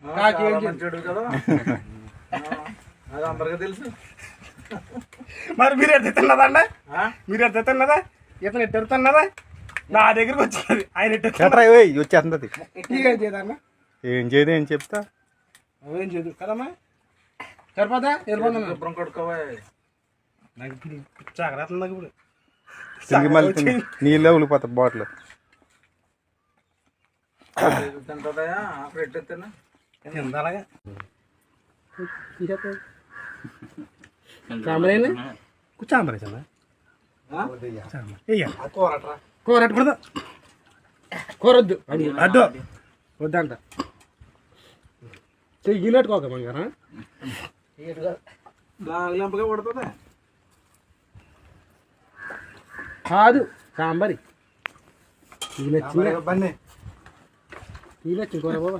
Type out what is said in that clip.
మంచోడు కదా అది అందరికీ తెలుసు. మరి మీరు ఎట్ట తిన్నదండి? మీరు ఎట్ట తిన్నదా? ఇతను ఎట్ట తిన్నదా? నా దగ్గరికి వచ్చింది ఆయన వచ్చేస్తుంది. ఏం చేయదు ఏం చెప్తా ఏం చేయదు కదమ్మా. సరిపోతా శుభ్రం కొడుకోవా. నాకు ఇప్పుడు జాగ్రత్త నాకు ఇప్పుడు నీళ్ళే ఉలిపోతా బాటిల్ తింటుందా అప్పుడు ఎట్టేస్తాను కింద అలాగా సాంబార్ సాంబార్ కూర అట్టుకూడదు. కూర వద్దు అడ్డు వద్దంట. గిన్నె పెట్టుకోక బంగారా లంపగా పడుతుందా కాదు సాంబారి గిన్నె వచ్చింది కూర బాబా.